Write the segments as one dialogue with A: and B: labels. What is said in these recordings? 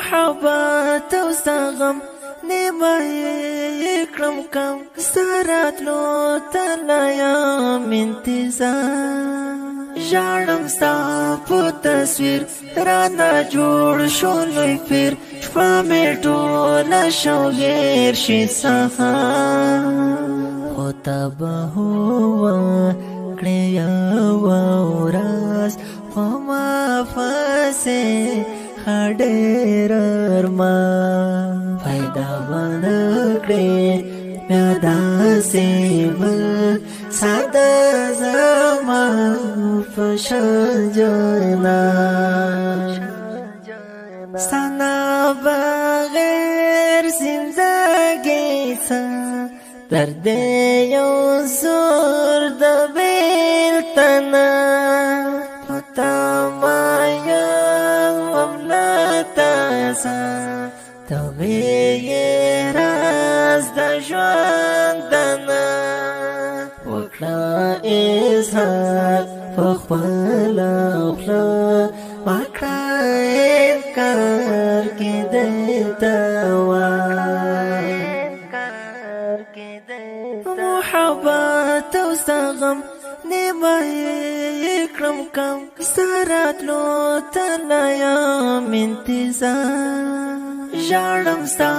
A: محبت او سغم نیمه اکرم کم سرات لو تلایم انتظار جانم ستا په تصویر رانا جوړ شو لوی پیر شپه مې ټوله شوګیر شي سهار خو ته به وکړې یوه ورځ په ما پسې ډېر ارمان پیدا به نه کړې بیا داسې بل ساده زما په شان جانان ستا نه بغیر زندګي څه درد یو زور د بېلتون نه په توی راز د ژوندنه وکړه اظهار په خپله خوله وکړه انکار کېدی ته وایي محبت او ستا غم نیمه کړم کم سرات لو تلایم انتظار جانم ستا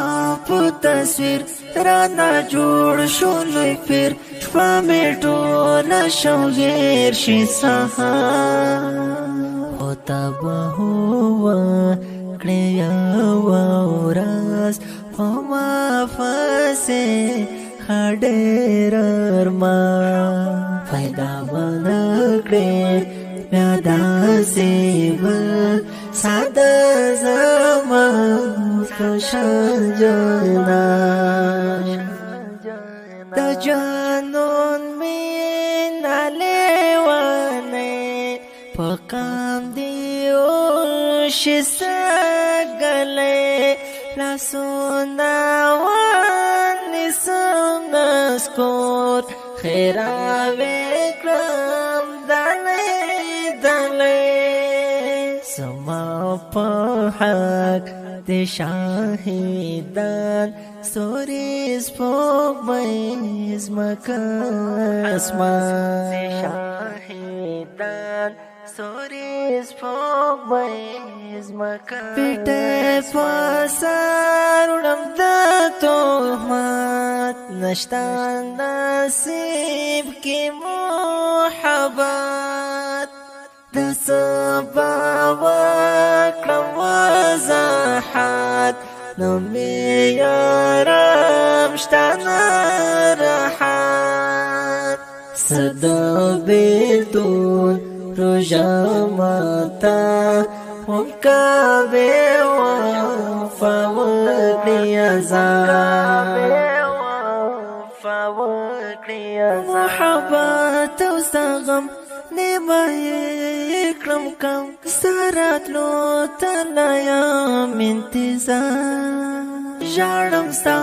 A: په تصویر رانا جوړ شو لوی پیر شپه مې ټوله شوګیر شي سهار خو ته به وکړې یوه ورځ په ما پسې ډېر ارمان پیدا به نه کړې بیا داسې بل ساده زما په شان جانان د جانون مینه لیونی په قام دې وشي سږلی لاسونه ونیسم نسکور خیراوې کړم دلی زما په حق د شاهدان ستوري سپوږمۍ ځمکه اسمان شاهدان ستوري سپوږمۍ ځمکه پټه په سر وړم د تهمت نشته نصیب کې محبت د سبا وکړم وضاحت نو مې یارم شته نه راحت څه د بېلتون روژه ماته مکابې وفا وکړي محبت او ستا غم نیمه کړم کم سرات لو تلایم انتظار جانم ستا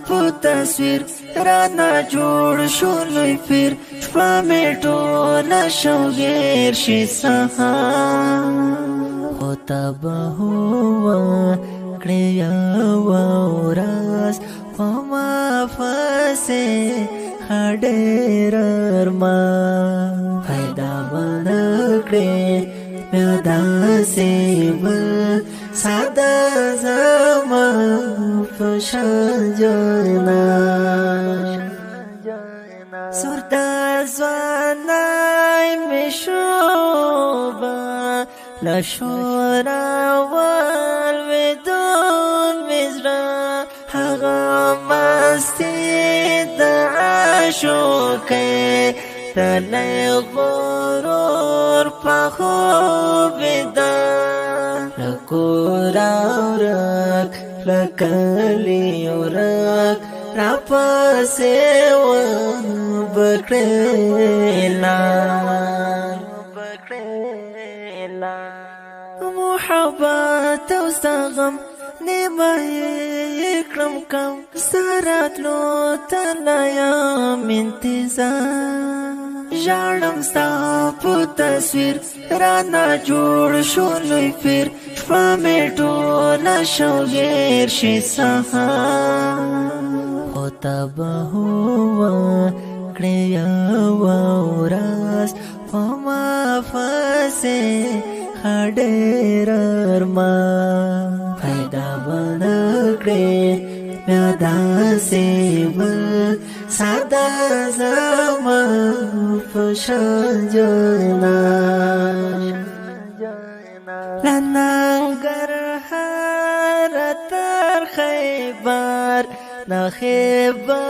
A: په تصویر رانا جوړ شو لوی پیر شپه مې ټوله شوګیر شي سهار خو ته به وکړې یوه ورځ په ما پسې ډېر ارمان پیدا به نه کړې بیا داسې بل ساده زما په شان جانان سور د ځوانۍ مې شوبه له شوره ولوېدون مې زړه هغه مستي د عاشقۍ تلی غرور په خوب ده له کوره ورک له کلي ورک راپسې وم بکړلا محبت او سغم نیمه کړم کم سرات لو تلایم انتظار ژړم ستا په تصویر رانا جوړ شو لوی پیر شپه مې ټوله شوګیر شي سهار خو ته به وکړې یوه ورځ په ما پسې ښه ډېر ارمان پیدا به نه کړې بیا داسې بل ساده زما په شان جانان له ننګرهار تر خیبر نه خیبه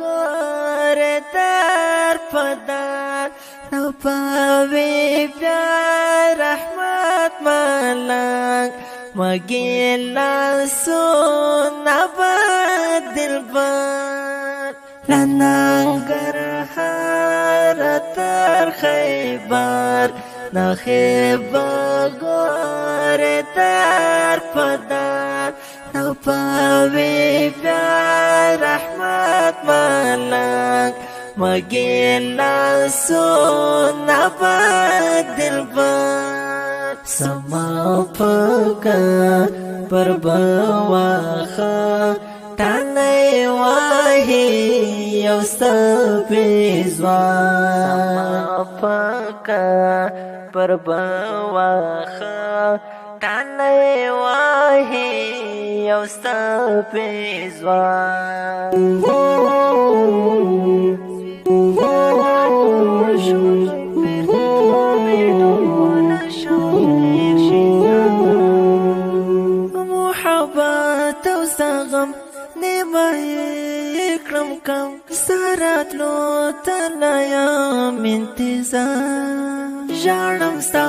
A: ګورې در په در نه پاوې بیا رحمت ملنګ مگی لاسونه به دلبر له ننګرهار تر خیبر نه خیبه ګورې در په در نه پاوې بیا رحمت ملنګ مگی لاسونه به دلبر سما پکا پر بواخا تانی واهی یو سپیزوان سما پکا پر بواخا تانی واهی یو محبت او سغم نیمه کړم کم سرات لو تلایم انتظار ژړم ستا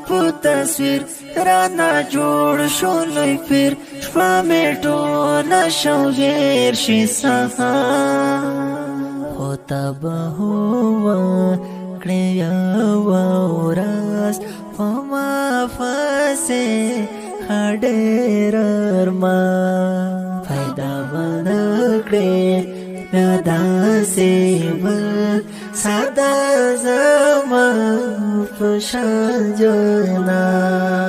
A: په تصویر رانا جوړ شو لوی پیر شپه مې ټوله شوګیر شي سهار خو ته به وکړې یوه ورځ په ما پسې ښه ډېر ارمان پیدا به نه کړې بیا داسې بل ساده زما په شان جانان